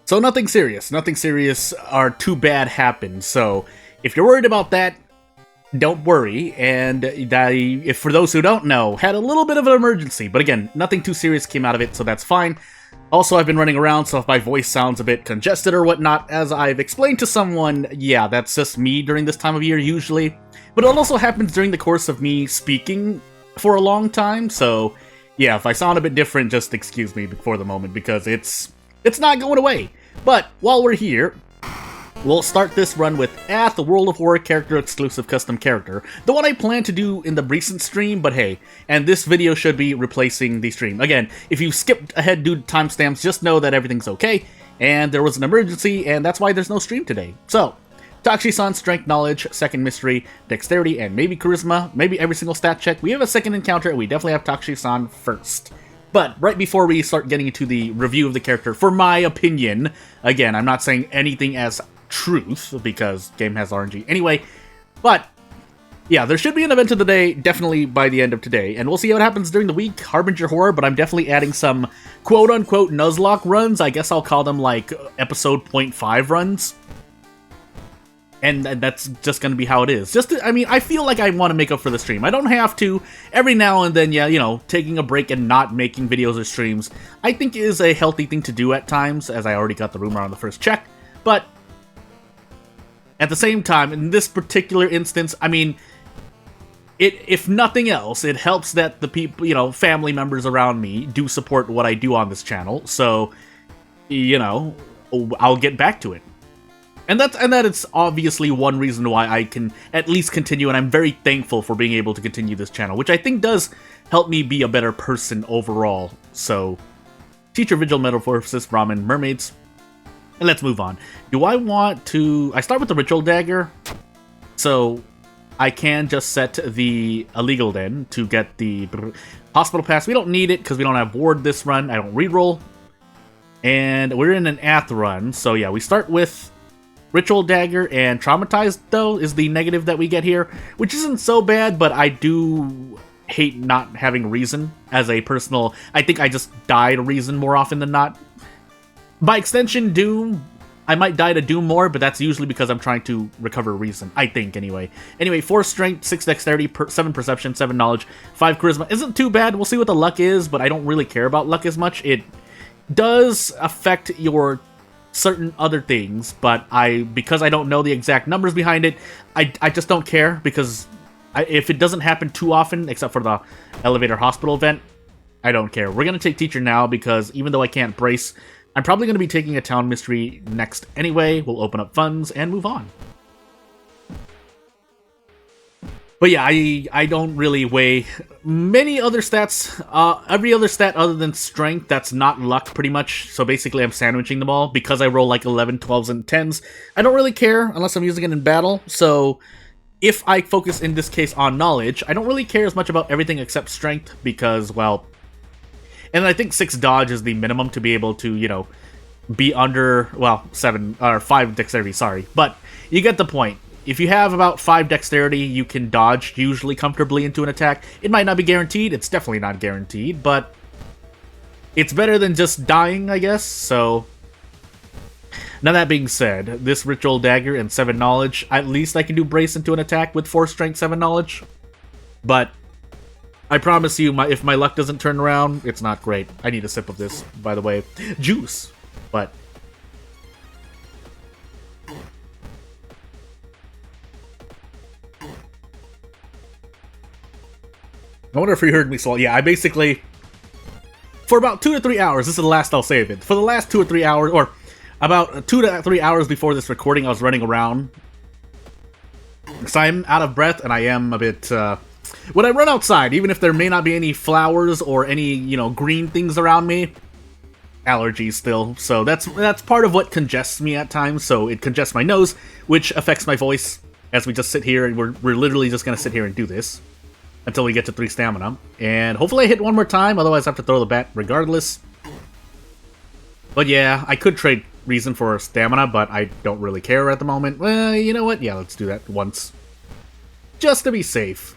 So nothing serious. Nothing serious or too bad happened. So if you're worried about that, don't worry. And if for those who don't know, had a little bit of an emergency. But again, nothing too serious came out of it, so that's fine. Also, I've been running around, so if my voice sounds a bit congested or whatnot, as I've explained to someone, yeah, that's just me during this time of year usually. But it also happens during the course of me speaking for a long time, so yeah, if I sound a bit different, just excuse me for the moment, because it's not going away. But while we're here, we'll start this run with Ath, the World of Horror character exclusive custom character. The one I planned to do in the recent stream, but hey, and this video should be replacing the stream. Again, if you skipped ahead due to timestamps, just know that everything's okay, and there was an emergency, and that's why there's no stream today. So, Takshisan, Strength, Knowledge, Second Mystery, Dexterity, and maybe Charisma, maybe every single stat check. We have a second encounter, and we definitely have Takshisan first. But right before we start getting into the review of the character, for my opinion, again, I'm not saying anything as truth, because game has RNG anyway, but yeah, there should be an event of the day, definitely by the end of today, and we'll see what happens during the week, Harbinger Horror, but I'm definitely adding some quote-unquote Nuzlocke runs. I guess I'll call them like episode 0.5 runs. And that's just going to be how it is. I mean, I feel like I want to make up for the stream. I don't have to. Every now and then, yeah, you know, taking a break and not making videos or streams, I think is a healthy thing to do at times, as I already got the rumor on the first check. But at the same time, in this particular instance, I mean, if nothing else, it helps that the people, you know, family members around me do support what I do on this channel. So, you know, I'll get back to it. And that is obviously one reason why I can at least continue, and I'm very thankful for being able to continue this channel, which I think does help me be a better person overall. So, Teacher, Vigil, Metamorphosis, Ramen, Mermaids, and let's move on. Do I want to... I start with the Ritual Dagger, so I can just set the Illegal Den to get the Hospital Pass. We don't need it because we don't have Ward this run. I don't reroll. And we're in an Ath run, so yeah, we start with Ritual Dagger, and Traumatized, though, is the negative that we get here, which isn't so bad, but I do hate not having Reason as a personal... I think I just die to Reason more often than not. By extension, Doom, I might die to Doom more, but that's usually because I'm trying to recover Reason, I think, anyway. Anyway, 4 Strength, 6 Dexterity, 7 Perception, 7 Knowledge, 5 Charisma. Isn't too bad, we'll see what the luck is, but I don't really care about luck as much. It does affect your certain other things, but because I don't know the exact numbers behind it, I just don't care, because if it doesn't happen too often, except for the Elevator Hospital event, I don't care. We're going to take Teacher now, because even though I can't brace, I'm probably going to be taking a Town Mystery next anyway. We'll open up funds and move on. But yeah, I don't really weigh many other stats. Every other stat other than Strength, that's not luck, pretty much. So basically, I'm sandwiching them all. Because I roll like 11, 12s, and 10s, I don't really care unless I'm using it in battle. So if I focus in this case on Knowledge, I don't really care as much about everything except Strength. Because, well... And I think 6 Dodge is the minimum to be able to, you know, be under... Well, 7... Or 5 Dexterity, sorry. But you get the point. If you have about 5 Dexterity, you can dodge usually comfortably into an attack. It might not be guaranteed, it's definitely not guaranteed, but it's better than just dying, I guess, so... Now that being said, this Ritual Dagger and 7 Knowledge, at least I can do Brace into an attack with 4 Strength, 7 Knowledge. But I promise you, if my luck doesn't turn around, it's not great. I need a sip of this, by the way. Juice! But... I wonder if you heard me swallow. Yeah, I basically... For about 2 to 3 hours, this is the last I'll say of it. For the last 2 or 3 hours, or about 2 to 3 hours before this recording, I was running around. Because I'm out of breath, and I am a bit... When I run outside, even if there may not be any flowers or any, you know, green things around me, allergies still. So that's part of what congests me at times. So it congests my nose, which affects my voice as we just sit here, and we're literally just going to sit here and do this until we get to 3 stamina. And hopefully I hit one more time, otherwise I have to throw the bat regardless. But yeah, I could trade Reason for stamina, but I don't really care at the moment. Well, you know what? Yeah, let's do that once. Just to be safe.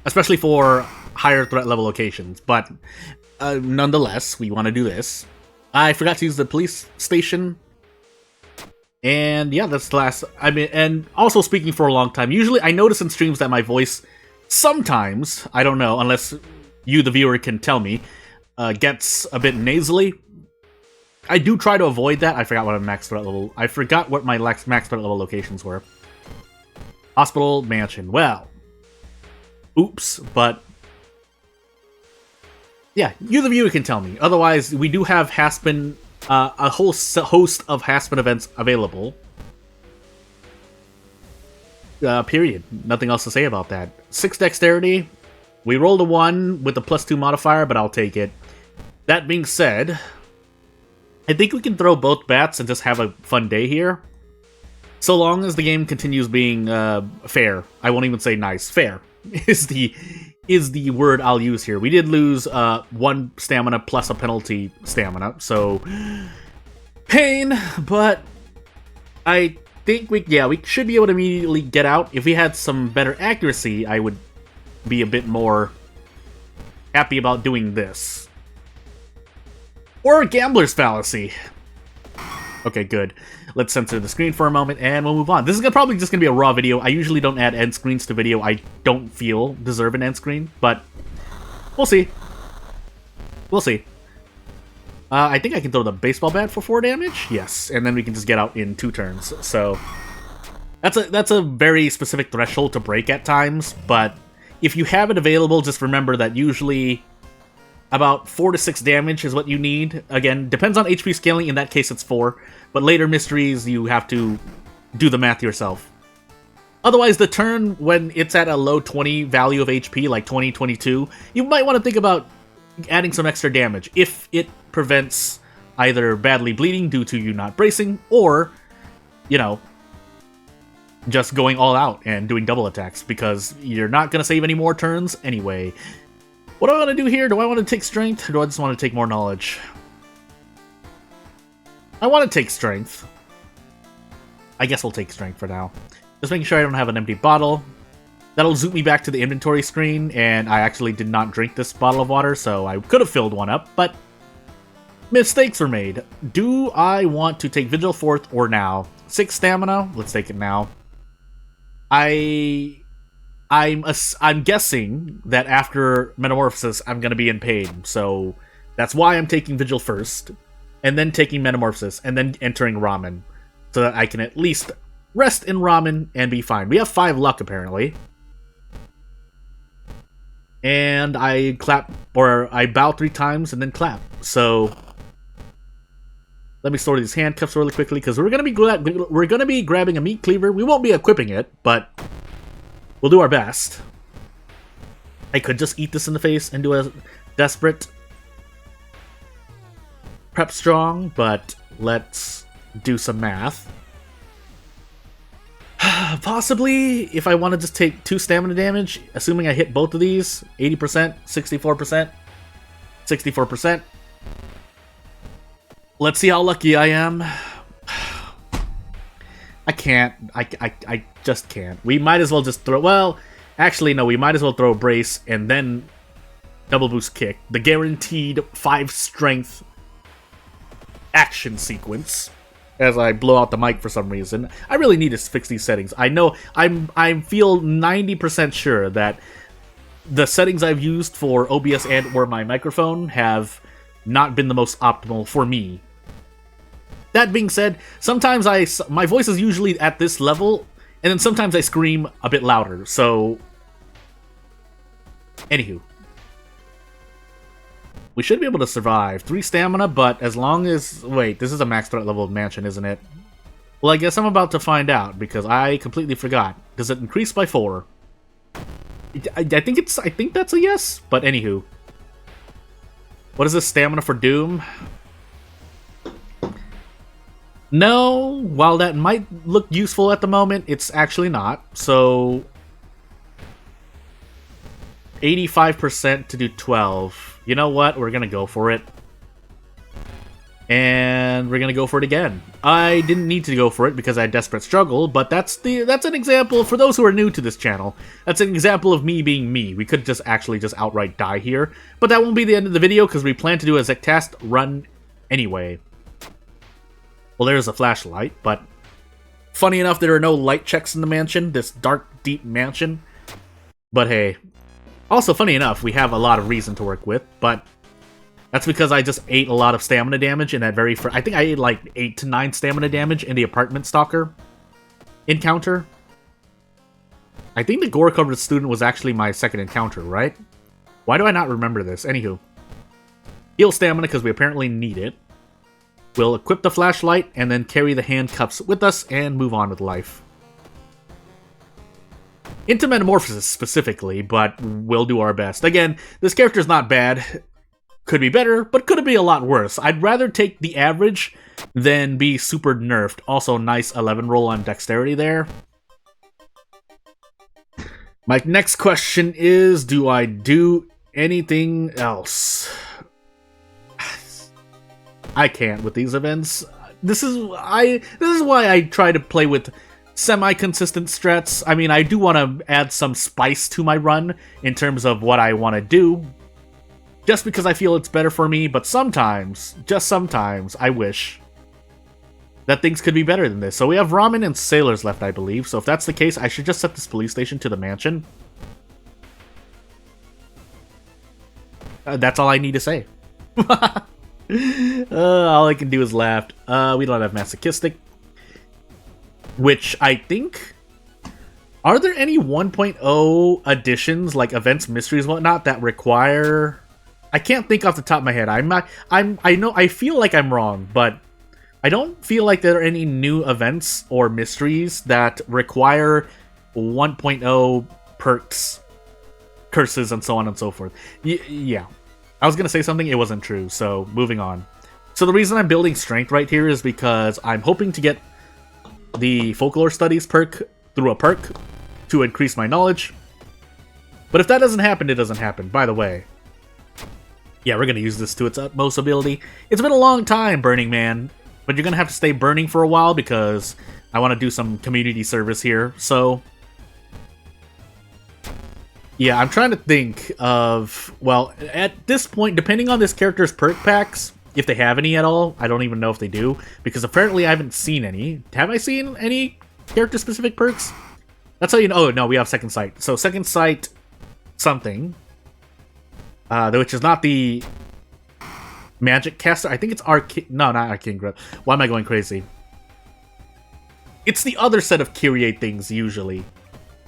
Especially for higher threat level locations, but nonetheless, we want to do this. I forgot to use the police station. And yeah, that's the last. I mean, and also speaking for a long time. Usually, I notice in streams that my voice sometimes, I don't know, unless you, the viewer, can tell me, gets a bit nasally. I do try to avoid that. I forgot what my max threat level. I forgot what my max threat level locations were. Hospital, mansion. Well, oops, but yeah, you, the viewer, can tell me. Otherwise, we do have Haspin. A whole host of Haspin events available. Period. Nothing else to say about that. 6 dexterity. We rolled a 1 with the +2 modifier, but I'll take it. That being said, I think we can throw both bats and just have a fun day here. So long as the game continues being fair. I won't even say nice. Fair is the word I'll use here. We did lose 1 stamina plus a penalty stamina, so pain, but I think we should be able to immediately get out. If we had some better accuracy, I would be a bit more happy about doing this. Or a gambler's fallacy. Okay, good. Let's censor the screen for a moment, and we'll move on. This is probably just going to be a raw video. I usually don't add end screens to video I don't feel deserve an end screen, but we'll see. We'll see. I think I can throw the baseball bat for 4 damage. Yes, and then we can just get out in 2 turns. So that's a very specific threshold to break at times, but if you have it available, just remember that usually about 4 to 6 damage is what you need. Again, depends on HP scaling. In that case, it's 4. But later mysteries, you have to do the math yourself. Otherwise, the turn, when it's at a low 20 value of HP, like 20, 22, you might want to think about adding some extra damage if it prevents either badly bleeding due to you not bracing, or, you know, just going all out and doing double attacks, because you're not going to save any more turns anyway. What do I want to do here? Do I want to take strength, or do I just want to take more knowledge? I want to take strength. I guess I'll take strength for now. Just making sure I don't have an empty bottle. That'll zoom me back to the inventory screen, and I actually did not drink this bottle of water, so I could have filled one up, but mistakes were made. Do I want to take Vigil Fourth or now? 6 stamina? Let's take it now. I'm guessing that after Metamorphosis, I'm going to be in pain, so that's why I'm taking Vigil first, and then taking Metamorphosis, and then entering Ramen, so that I can at least rest in Ramen and be fine. We have 5 luck, apparently. And I clap, or I bow 3 times and then clap, so let me store these handcuffs really quickly, because we're going to be grabbing a meat cleaver. We won't be equipping it, but we'll do our best. I could just eat this in the face and do a desperate prep strong, but let's do some math. Possibly, if I want to just take 2 stamina damage, assuming I hit both of these, 80%, 64%, 64%. Let's see how lucky I am. I can't. I just can't. We might as well just throw... Well, actually, no. We might as well throw a brace and then double boost kick. The guaranteed 5 strength action sequence. As I blow out the mic for some reason. I really need to fix these settings. I know... I feel 90% sure that the settings I've used for OBS and or my microphone have not been the most optimal for me. That being said, sometimes my voice is usually at this level, and then sometimes I scream a bit louder, so... Anywho. We should be able to survive. 3 stamina, but as long as... Wait, this is a max threat level mansion, isn't it? Well, I guess I'm about to find out, because I completely forgot. Does it increase by 4? I think that's a yes, but anywho. What is this stamina for Doom? No, while that might look useful at the moment, it's actually not. So 85% to do 12. You know what? We're gonna go for it. And we're gonna go for it again. I didn't need to go for it because I had Desperate Struggle, but that's an example, for those who are new to this channel, that's an example of me being me. We could just outright die here. But that won't be the end of the video, because we plan to do a Zectast run anyway. Well, there's a flashlight, but funny enough, there are no light checks in the mansion, this dark, deep mansion. But hey, also funny enough, we have a lot of reason to work with, but that's because I just ate a lot of stamina damage in that very I think I ate like 8 to 9 stamina damage in the apartment stalker encounter. I think the gore-covered student was actually my second encounter, right? Why do I not remember this? Anywho. Heal stamina because we apparently need it. We'll equip the flashlight and then carry the handcuffs with us and move on with life. Into Metamorphosis specifically, but we'll do our best. Again, this character's not bad. Could be better, but could be a lot worse. I'd rather take the average than be super nerfed. Also, nice 11 roll on dexterity there. My next question is, do I do anything else? I can't with these events. This is why I try to play with semi-consistent strats. I mean, I do want to add some spice to my run in terms of what I want to do, just because I feel it's better for me, but sometimes, just sometimes, I wish that things could be better than this. So we have ramen and sailors left, I believe. So if that's the case, I should just set this police station to the mansion. That's all I need to say. All I can do is laugh. We don't have masochistic. Which I think... Are there any 1.0 additions, like events, mysteries, whatnot, that require... I can't think off the top of my head. I feel like I'm wrong, but I don't feel like there are any new events or mysteries that require 1.0 perks, curses, and so on and so forth. Yeah. I was going to say something, it wasn't true, so moving on. So the reason I'm building strength right here is because I'm hoping to get the folklore studies perk through a perk to increase my knowledge. But if that doesn't happen, it doesn't happen. By the way, yeah, we're going to use this to its utmost ability. It's been a long time, Burning Man, but you're going to have to stay burning for a while because I want to do some community service here. So yeah, I'm trying to think of, well, at this point, depending on this character's perk packs, if they have any at all, I don't even know if they do, because apparently I haven't seen any. Have I seen any character-specific perks? That's how you know. Oh, no, we have Second Sight. So Second Sight something, which is not the Magic Caster. I think it's Arcane. No, not Arcane Growth. Why am I going crazy? It's the other set of Kyrie things, usually.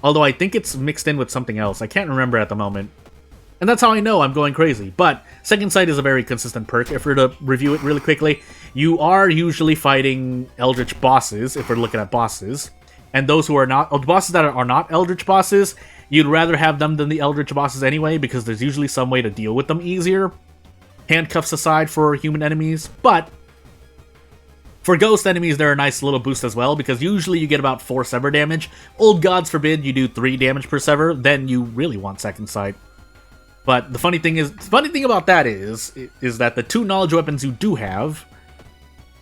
Although I think it's mixed in with something else. I can't remember at the moment. And that's how I know I'm going crazy. But Second Sight is a very consistent perk. If we're to review it really quickly, you are usually fighting Eldritch bosses, if we're looking at bosses. And those who are not, bosses that are not Eldritch bosses, you'd rather have them than the Eldritch bosses anyway, because there's usually some way to deal with them easier. Handcuffs aside for human enemies, but for ghost enemies, they're a nice little boost as well, because usually you get about 4 sever damage. Old gods forbid you do 3 damage per sever, then you really want Second Sight. But the funny thing about that is that the 2 knowledge weapons you do have,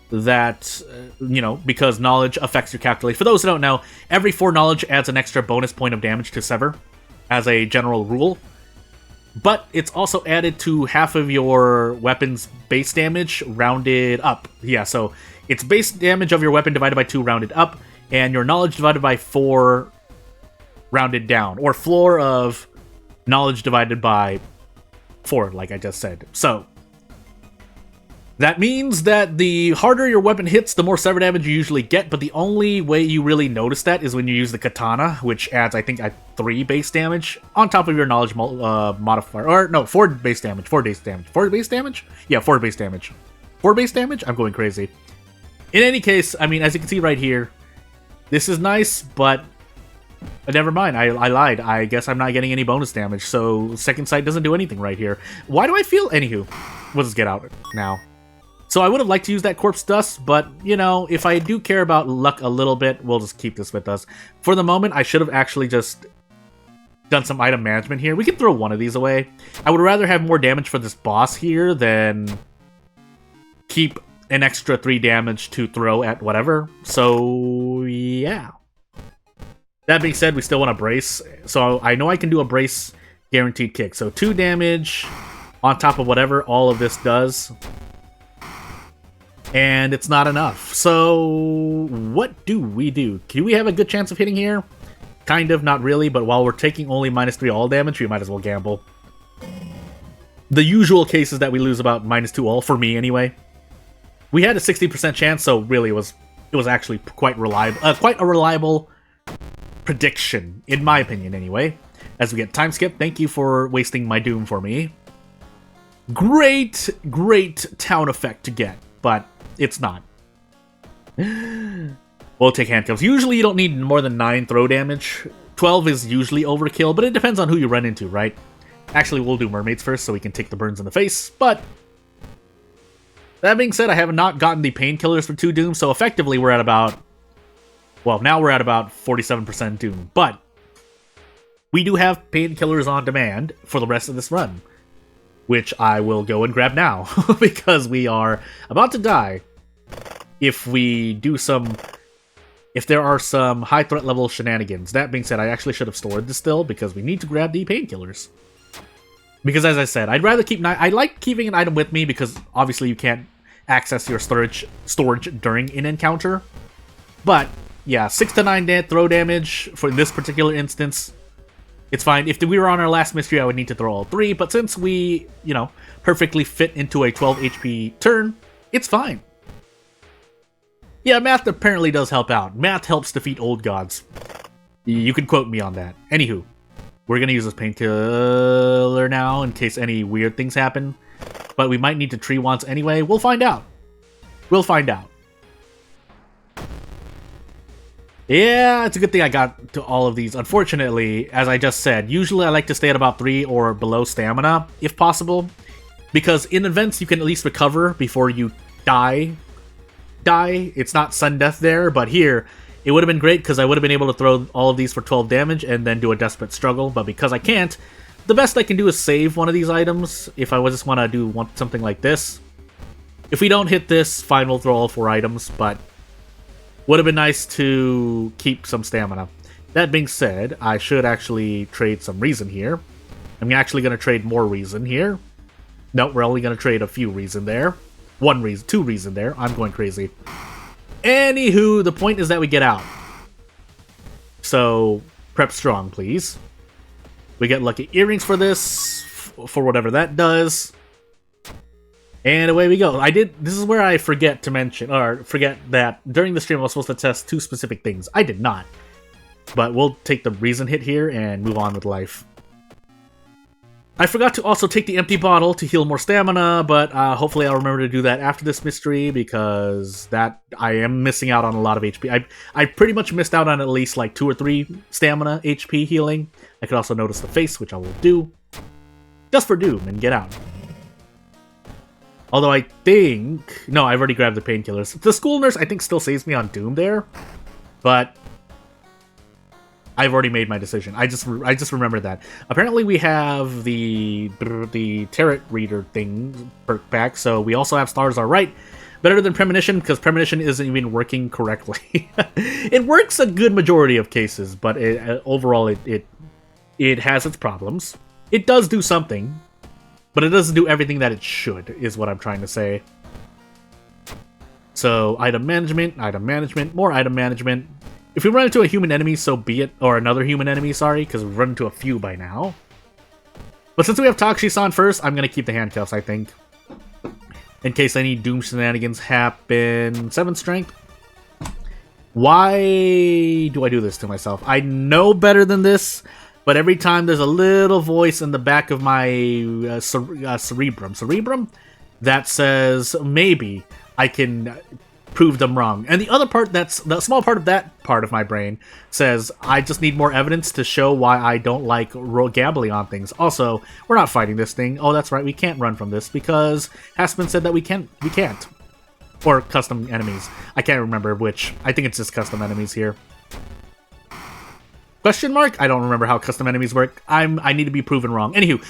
that, because knowledge affects your calculate. For those who don't know, every 4 knowledge adds an extra bonus point of damage to sever, as a general rule. But it's also added to half of your weapon's base damage rounded up. Yeah, so it's base damage of your weapon divided by 2 rounded up, and your knowledge divided by 4 rounded down. Or floor of knowledge divided by 4, like I just said. So that means that the harder your weapon hits, the more sever damage you usually get, but the only way you really notice that is when you use the katana, which adds, I think, 3 base damage on top of your knowledge modifier. Or, no, 4 base damage. 4 base damage. 4 base damage? Yeah, 4 base damage. 4 base damage? I'm going crazy. In any case, I mean, as you can see right here, this is nice, but never mind. I lied. I guess I'm not getting any bonus damage, so Second Sight doesn't do anything right here. Why do I feel... Anywho, we'll just get out now. So I would have liked to use that corpse dust, but, if I do care about luck a little bit, we'll just keep this with us. For the moment, I should have actually just done some item management here. We can throw one of these away. I would rather have more damage for this boss here than keep an extra 3 damage to throw at whatever. So, yeah. That being said, we still want to brace. So I know I can do a brace guaranteed kick. So 2 damage on top of whatever all of this does. and it's not enough. So what do we do? Do we have a good chance of hitting here? Kind of, not really, but while we're taking only -3 all damage, we might as well gamble. The usual case is that we lose about -2 all, for me anyway. We had a 60% chance, so really it was actually quite a reliable prediction, in my opinion anyway. As we get time skip, thank you for wasting my doom for me. Great town effect to get, but it's not. We'll take handcuffs. Usually you don't need more than 9 throw damage. 12 is usually overkill, but it depends on who you run into, right? Actually, we'll do mermaids first so we can take the burns in the face, but that being said, I have not gotten the painkillers for 2 doom, so effectively we're at about... Well, now we're at about 47% doom, but we do have painkillers on demand for the rest of this run, which I will go and grab now, because we are about to die if we do some... If there are some high threat level shenanigans. That being said, I actually should have stored this still, because we need to grab the painkillers. Because as I said, I'd rather keep... I like keeping an item with me, because obviously you can't access your storage during an encounter. But, yeah, 6 to 9 throw damage for this particular instance. It's fine. If we were on our last mystery, I would need to throw all 3, but since we, you know, perfectly fit into a 12 HP turn, it's fine. Yeah, math apparently does help out. Math helps defeat old gods. You can quote me on that. Anywho, we're gonna use this painkiller now in case any weird things happen. But we might need to tree once anyway. We'll find out. We'll find out. Yeah, it's a good thing I got to all of these. Unfortunately, as I just said, usually I like to stay at about 3 or below stamina, if possible. Because in events, you can at least recover before you die. It's not sudden death there, but here, it would have been great because I would have been able to throw all of these for 12 damage and then do a desperate struggle, but because I can't, the best I can do is save one of these items if I just want to do something like this. If we don't hit this, fine, we'll throw all 4 items, but would have been nice to keep some stamina. That being said, I should actually trade some reason here. I'm actually going to trade more reason here. Nope, we're only going to trade a few reason there. 1 reason, 2 reason there. I'm going crazy. Anywho, the point is that we get out. So, prep strong, please. We get lucky earrings for this, for whatever that does. And away we go. This is where I forget to mention, or forget that during the stream I was supposed to test 2 specific things. I did not. But we'll take the reason hit here and move on with life. I forgot to also take the empty bottle to heal more stamina, but hopefully I'll remember to do that after this mystery, because I am missing out on a lot of HP. I pretty much missed out on at least like 2 or 3 stamina HP healing. I could also notice the face, which I will do. Just for doom and get out. Although I think... No, I've already grabbed the painkillers. The school nurse, I think, still saves me on doom there, but I've already made my decision. I just remember that. Apparently we have the tarot reader thing perk back, so we also have stars are right. Better than premonition, because premonition isn't even working correctly. It works a good majority of cases, but overall it has its problems. It does do something, but it doesn't do everything that it should, is what I'm trying to say. So item management, more item management. If we run into a human enemy, so be it. Or another human enemy, sorry, because we've run into a few by now. But since we have Takushi-san first, I'm going to keep the handcuffs, I think. In case any doom shenanigans happen. 7 strength. Why do I do this to myself? I know better than this, but every time there's a little voice in the back of my cerebrum that says maybe I can prove them wrong. And the other part, the small part of that part of my brain says I just need more evidence to show why I don't like gambling on things. Also, we're not fighting this thing. Oh, that's right, we can't run from this because Haspin said that we can't. Or custom enemies. I can't remember which. I think it's just custom enemies here. Question mark? I don't remember how custom enemies work. I need to be proven wrong. Anywho,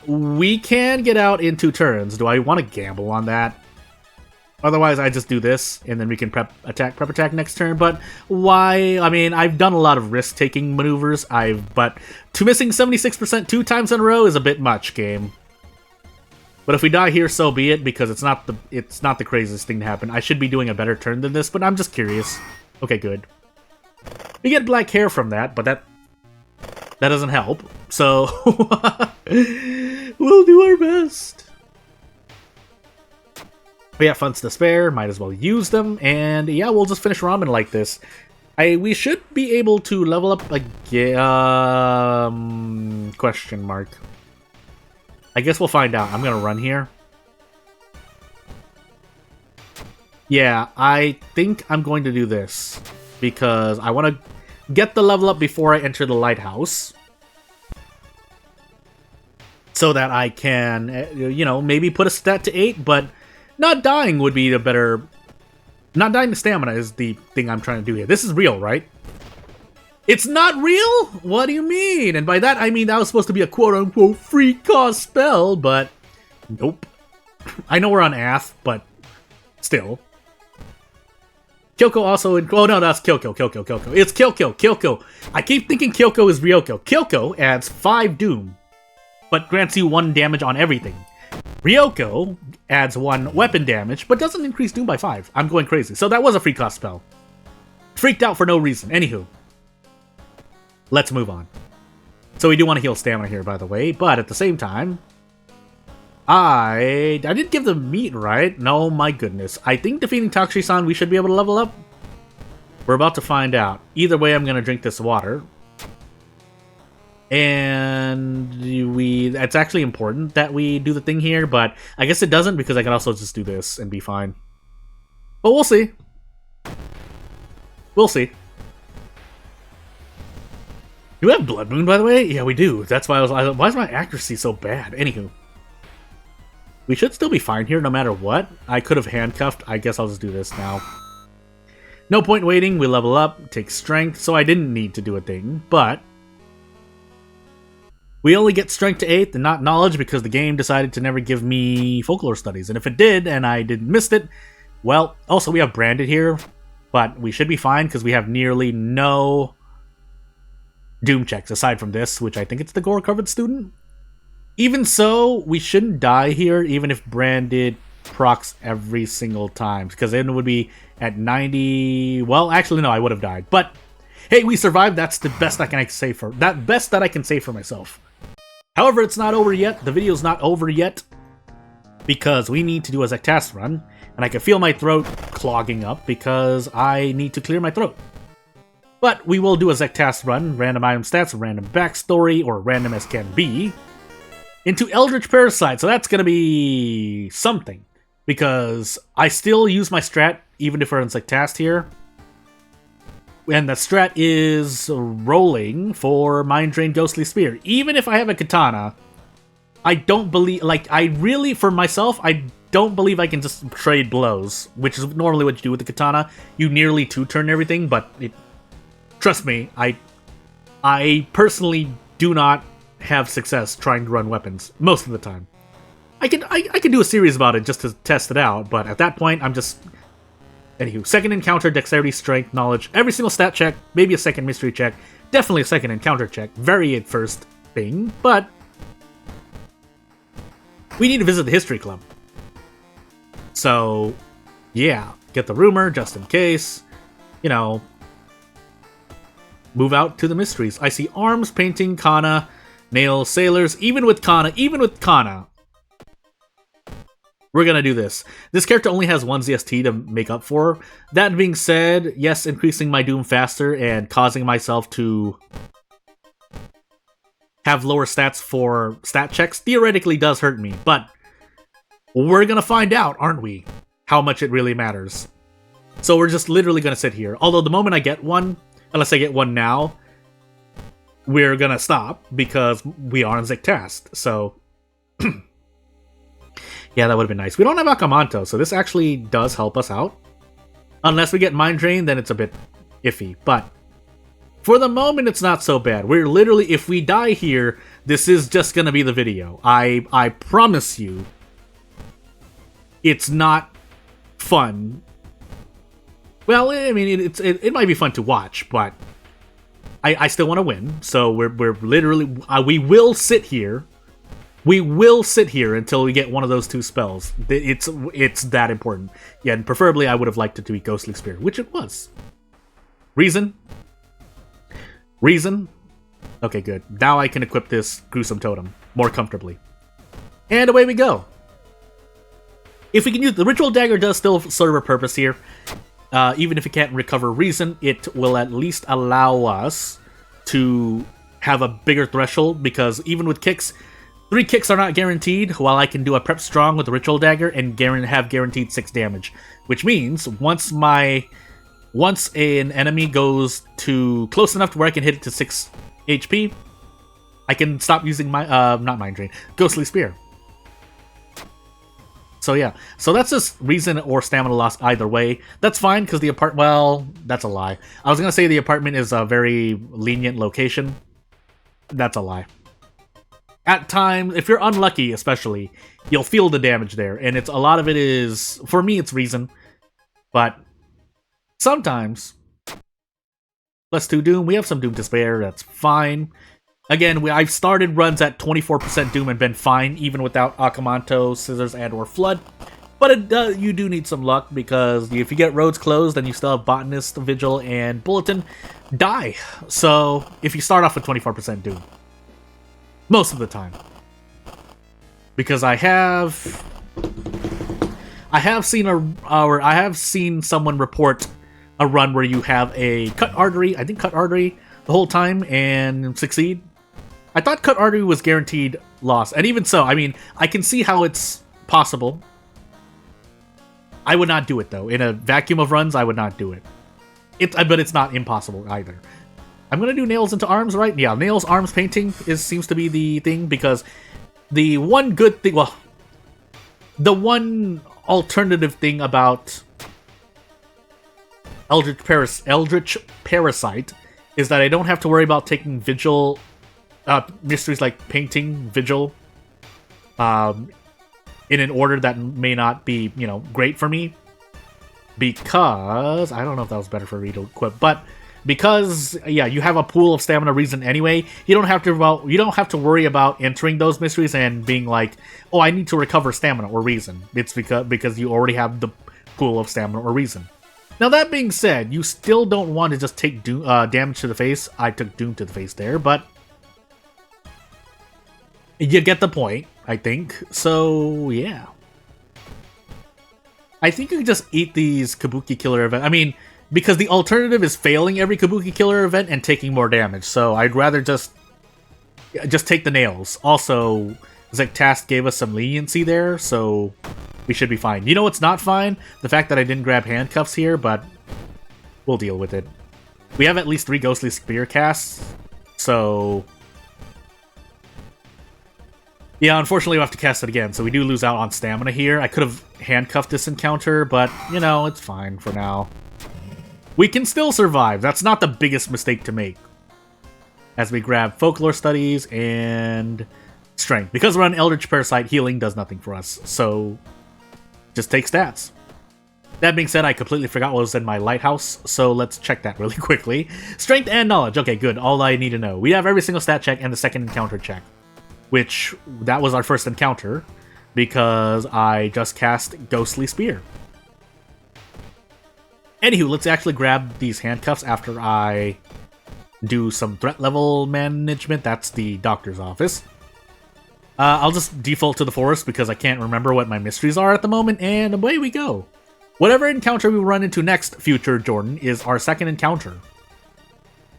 we can get out in 2 turns. Do I want to gamble on that? Otherwise, I just do this, and then we can prep attack next turn. But why? I mean, I've done a lot of risk-taking maneuvers. But to missing 76% 2 times in a row is a bit much, game. But if we die here, so be it, because it's not the craziest thing to happen. I should be doing a better turn than this, but I'm just curious. Okay, good. We get black hair from that, but that doesn't help. So we'll do our best. We have funds to spare, might as well use them, and yeah, we'll just finish ramen like this. We should be able to level up again. Question mark. I guess we'll find out. I'm gonna run here. Yeah, I think I'm going to do this because I want to get the level up before I enter the lighthouse, so that I can, you know, maybe put a stat to 8, but not dying would be the better. Not dying to stamina is the thing I'm trying to do here. This is real, right? It's not real? What do you mean? And by that, I mean that was supposed to be a quote-unquote free cost spell, but nope. I know we're on Ath, but still. Kyoko also in... Oh, no, that's Kyoko. It's Kyoko. I keep thinking Kyoko is Ryoko. Kyoko adds 5 Doom, but grants you 1 damage on everything. Ryoko adds 1 weapon damage, but doesn't increase Doom by 5. I'm going crazy. So that was a free cost spell. Freaked out for no reason. Anywho. Let's move on. So we do want to heal stamina here, by the way, but at the same time, I didn't give the meat, right? No, my goodness. I think defeating Takushi-san, we should be able to level up. We're about to find out. Either way, I'm going to drink this water. And it's actually important that we do the thing here, but I guess it doesn't because I can also just do this and be fine. But we'll see. We'll see. Do we have Blood Moon, by the way? Yeah, we do. That's why why is my accuracy so bad? Anywho. We should still be fine here no matter what. I could have handcuffed. I guess I'll just do this now. No point waiting. We level up, take strength, so I didn't need to do a thing, but we only get strength to 8th and not knowledge because the game decided to never give me folklore studies. And if it did, and I didn't miss it, well, also we have branded here, but we should be fine because we have nearly no Doom checks aside from this, which I think it's the gore-covered student. Even so, we shouldn't die here, even if branded procs every single time, because then it would be at 90. Well, actually, no, I would have died. But hey, we survived. That's the best I can say for best that I can say for myself. However, it's not over yet. The video's not over yet because we need to do a Zektas run, and I can feel my throat clogging up because I need to clear my throat. But we will do a Zektas run, random item stats, random backstory, or random as can be, into Eldritch Parasite, so that's going to be something. Because I still use my strat, even if we're in Zektas here. And the strat is rolling for Mind Drain Ghostly Spear. Even if I have a katana, I don't believe... Like, I really, for myself, I don't believe I can just trade blows. Which is normally what you do with the katana. You nearly two-turn everything, but trust me, I personally do not have success trying to run weapons most of the time. I could do a series about it just to test it out, but at that point I'm just... Anywho, second encounter, dexterity, strength, knowledge, every single stat check, maybe a second mystery check, definitely a second encounter check, very at first thing, but we need to visit the history club. So yeah, get the rumor just in case, you know, move out to the mysteries. I see arms, painting, Kana, nails, sailors, even with Kana, we're gonna do this. This character only has 1 ZST to make up for. That being said, yes, increasing my Doom faster and causing myself to have lower stats for stat checks theoretically does hurt me, but we're gonna find out, aren't we, how much it really matters. So we're just literally gonna sit here. Although the moment I get one, unless I get one now, we're gonna stop because we are on Zektas, so yeah, that would have been nice. We don't have Akamanto, so this actually does help us out. Unless we get Mind Drain, then it's a bit iffy, but for the moment, it's not so bad. We're literally, if we die here, this is just gonna be the video. I promise you, it's not fun. Well, I mean, it might be fun to watch, but I still want to win. So we're literally, we will sit here We will sit here until we get one of those two spells. It's that important. Yeah, and preferably I would have liked it to be Ghostly Spear, which it was. Reason? Okay, good. Now I can equip this Gruesome Totem more comfortably. And away we go. If we can use... The Ritual Dagger does still serve a purpose here. Even if it can't recover Reason, it will at least allow us to have a bigger threshold, because even with kicks, 3 kicks are not guaranteed, while I can do a Prep Strong with the Ritual Dagger and have guaranteed 6 damage. Which means, once an enemy goes to close enough to where I can hit it to 6 HP, I can stop using my, not Mind Drain, Ghostly Spear. So yeah, so that's just Reason or Stamina loss either way. That's fine, because the apartment, well, that's a lie. I was going to say the apartment is a very lenient location. That's a lie. At times, if you're unlucky especially, you'll feel the damage there, and a lot of it is, for me it's Reason, but sometimes, +2 Doom, we have some Doom to spare, that's fine. Again, I've started runs at 24% Doom and been fine, even without Akamanto, Scissors, and or Flood. But you do need some luck, because if you get roads closed, then you still have Botanist, Vigil, and Bulletin die. So, if you start off with 24% Doom. Most of the time. Because I have seen someone report a run where you have a Cut Artery, I think Cut Artery, the whole time, and succeed. I thought Cut Artery was guaranteed loss, and even so, I mean, I can see how it's possible. I would not do it, though. In a vacuum of runs, I would not do it. But it's not impossible, either. I'm gonna do Nails into Arms, right? Yeah, Nails, Arms, Painting seems to be the thing, because the one good thing, well, the one alternative thing about Eldritch Parasite is that I don't have to worry about taking Vigil, mysteries like Painting, Vigil, in an order that may not be, great for me. Because, I don't know if that was better for me to equip, but because, yeah, you have a pool of Stamina Reason anyway, you don't have to worry about entering those mysteries and being like, oh, I need to recover Stamina or Reason. It's because you already have the pool of Stamina or Reason. Now, that being said, you still don't want to just take damage to the face. I took Doom to the face there, but you get the point, I think. So, yeah. I think you can just eat these Kabuki Killer events. I mean, because the alternative is failing every Kabuki Killer event and taking more damage. So, I'd rather just take the nails. Also, Zektast gave us some leniency there, so we should be fine. You know what's not fine? The fact that I didn't grab handcuffs here, but we'll deal with it. We have at least 3 Ghostly Spear casts, so yeah, unfortunately we have to cast it again, so we do lose out on stamina here. I could have handcuffed this encounter, but, it's fine for now. We can still survive. That's not the biggest mistake to make. As we grab Folklore Studies and Strength. Because we're on Eldritch Parasite, healing does nothing for us, so just take stats. That being said, I completely forgot what was in my lighthouse, so let's check that really quickly. Strength and knowledge. Okay, good. All I need to know. We have every single stat check and the second encounter check. Which, that was our first encounter, because I just cast Ghostly Spear. Anywho, let's actually grab these handcuffs after I do some threat level management. That's the doctor's office. I'll just default to the forest because I can't remember what my mysteries are at the moment, and away we go. Whatever encounter we run into next, future Jordan, is our second encounter.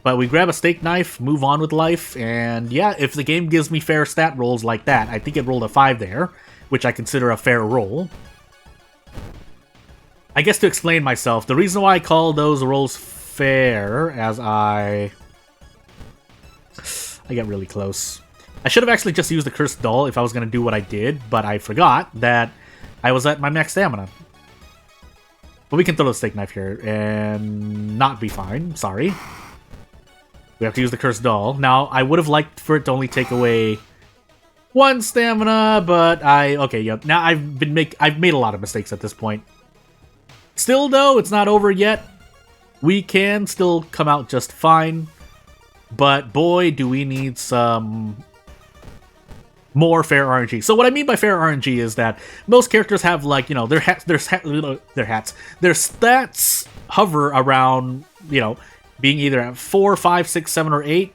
But we grab a steak knife, move on with life, and yeah, if the game gives me fair stat rolls like that, I think it rolled a 5 there, which I consider a fair roll. I guess to explain myself, the reason why I call those rolls fair, as I get really close. I should have actually just used the Cursed Doll if I was going to do what I did, but I forgot that I was at my max stamina. But we can throw the steak knife here and not be fine. Sorry. We have to use the Cursed Doll. Now, I would have liked for it to only take away 1 stamina, but okay, yeah. Now I've made a lot of mistakes at this point. Still, though, it's not over yet. We can still come out just fine. But boy, do we need some more fair RNG. So what I mean by fair RNG is that most characters have, like, you know, their stats hover around, you know, being either at 4, 5, 6, 7, or 8.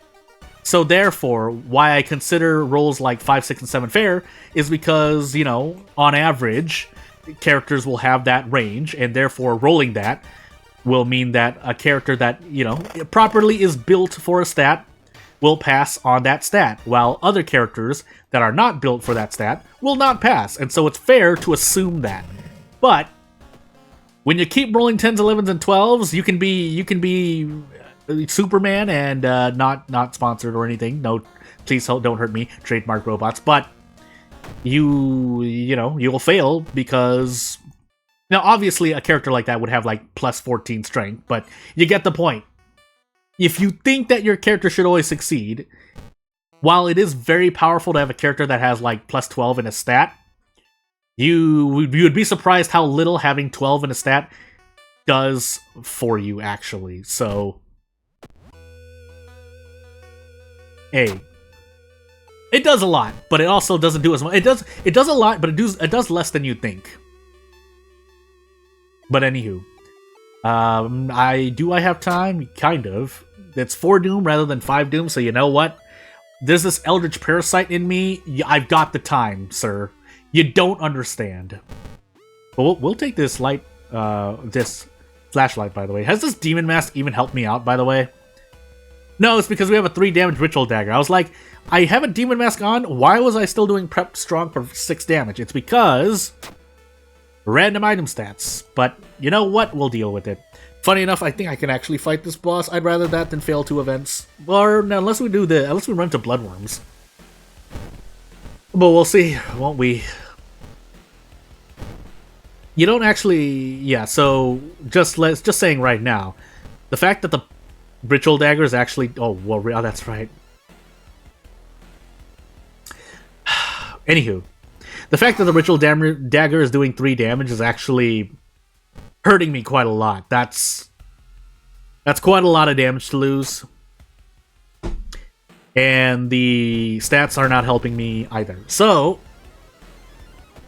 So therefore, why I consider rolls like 5, 6, and 7 fair is because, you know, on average, characters will have that range, and therefore rolling that will mean that a character that, you know, properly is built for a stat will pass on that stat, while other characters that are not built for that stat will not pass. And so it's fair to assume that. But when you keep rolling 10s, 11s, and 12s, you can be Superman and not sponsored or anything. No, please don't hurt me, trademark robots. But you know, you'll fail because now obviously a character like that would have like plus 14 strength, but you get the point. If you think that your character should always succeed, while it is very powerful to have a character that has like plus 12 in a stat, you would be surprised how little having 12 in a stat does for you, actually. So, hey, it does a lot, but it also doesn't do as much. It does a lot, but it does less than you think. But anywho. I have time? Kind of. It's 4 Doom rather than 5 Doom, so you know what? There's this Eldritch Parasite in me. I've got the time, sir. You don't understand. But we'll take this light, this flashlight, by the way. Has this Demon Mask even helped me out, by the way? No, it's because we have a 3 damage Ritual Dagger. I was like, I have a Demon Mask on. Why was I still doing Prep Strong for 6 damage? It's because random item stats. But you know what? We'll deal with it. Funny enough, I think I can actually fight this boss. I'd rather that than fail 2 events. Or no, unless we run to Bloodworms. But we'll see, won't we? You don't actually, yeah. So just saying right now, the fact that the Ritual Dagger is actually, oh, that's right. Anywho, the fact that the Ritual Dagger is doing 3 damage is actually hurting me quite a lot. That's quite a lot of damage to lose. And the stats are not helping me either. So,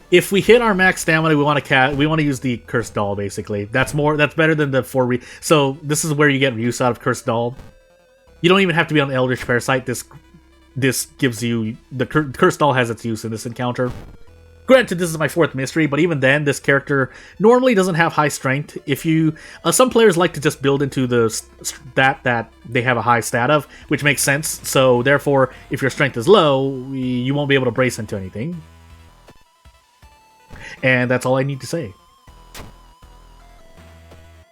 if we hit our max stamina, we want to use the Cursed Doll, basically. That's better than the 4 So, this is where you get use out of Cursed Doll. You don't even have to be on the Eldritch Parasite. This gives you... The Cursed Doll has its use in this encounter. Granted, this is my 4th mystery, but even then, this character normally doesn't have high strength. If you... some players like to just build into the stat that they have a high stat of, which makes sense. So, therefore, if your strength is low, you won't be able to brace into anything. And that's all I need to say.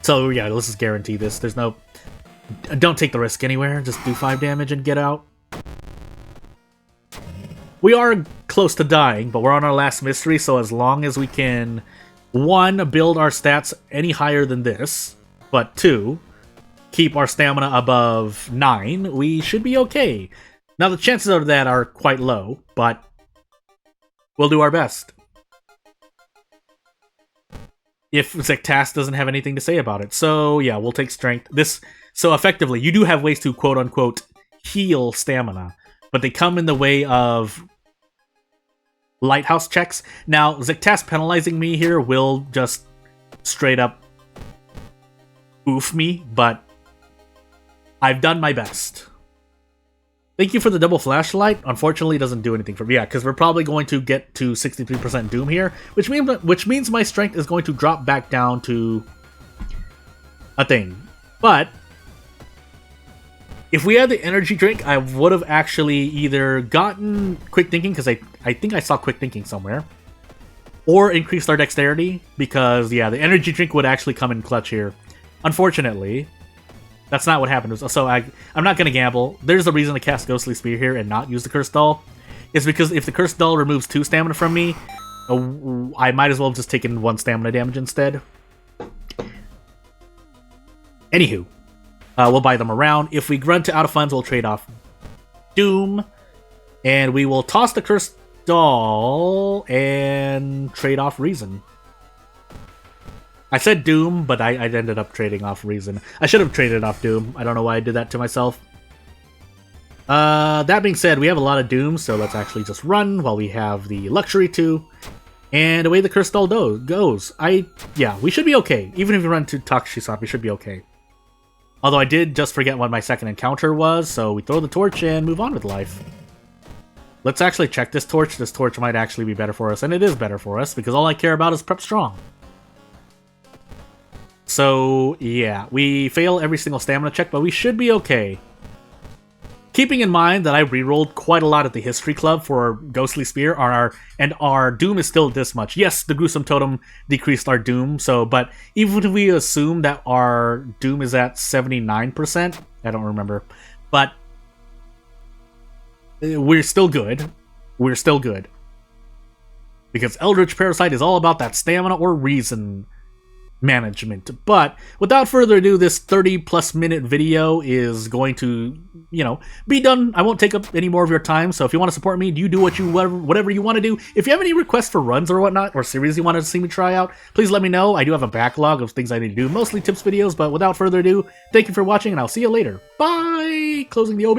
So, yeah, let's just guarantee this. There's no... Don't take the risk anywhere. Just do 5 damage and get out. We are close to dying, but we're on our last mystery, so as long as we can, 1, build our stats any higher than this, but 2, keep our stamina above 9, we should be okay. Now, the chances of that are quite low, but we'll do our best. If Zektas doesn't have anything to say about it. So, yeah, we'll take strength. So, effectively, you do have ways to, quote-unquote, heal stamina, but they come in the way of lighthouse checks. Now, Zektas penalizing me here will just straight up oof me, but I've done my best. Thank you for the double flashlight. Unfortunately, it doesn't do anything for me. Yeah, because we're probably going to get to 63% Doom here, which means my strength is going to drop back down to a thing. But if we had the energy drink, I would have actually either gotten Quick Thinking, because I think I saw Quick Thinking somewhere, or increased our dexterity, because, yeah, the energy drink would actually come in clutch here. Unfortunately, that's not what happened. So I'm not going to gamble. There's a reason to cast Ghostly Spear here and not use the Cursed Doll. It's because if the Cursed Doll removes 2 stamina from me, I might as well have just taken 1 stamina damage instead. Anywho. We'll buy them around. If we run to out of funds, we'll trade off Doom. And we will toss the Cursed Doll and trade off Reason. I said Doom, but I ended up trading off Reason. I should have traded off Doom. I don't know why I did that to myself. That being said, we have a lot of Doom, so let's actually just run while we have the luxury to. And away the crystal goes. Yeah, we should be okay. Even if we run to Takushisap, we should be okay. Although I did just forget what my second encounter was, so we throw the torch and move on with life. Let's actually check this torch. This torch might actually be better for us, and it is better for us, because all I care about is prep strong. So, yeah, we fail every single stamina check, but we should be okay. Keeping in mind that I rerolled quite a lot at the History Club for Ghostly Spear, and our Doom is still this much. Yes, the Gruesome Totem decreased our Doom, but even if we assume that our Doom is at 79%, I don't remember, but we're still good. We're still good. Because Eldritch Parasite is all about that stamina or reason management. But without further ado, this 30+ minute video is going to, be done. I won't take up any more of your time, so if you want to support me, you do whatever you want to do. If you have any requests for runs or whatnot, or series you want to see me try out, please let me know. I do have a backlog of things I need to do, mostly tips videos, but without further ado, thank you for watching, and I'll see you later. Bye! Closing the OBS.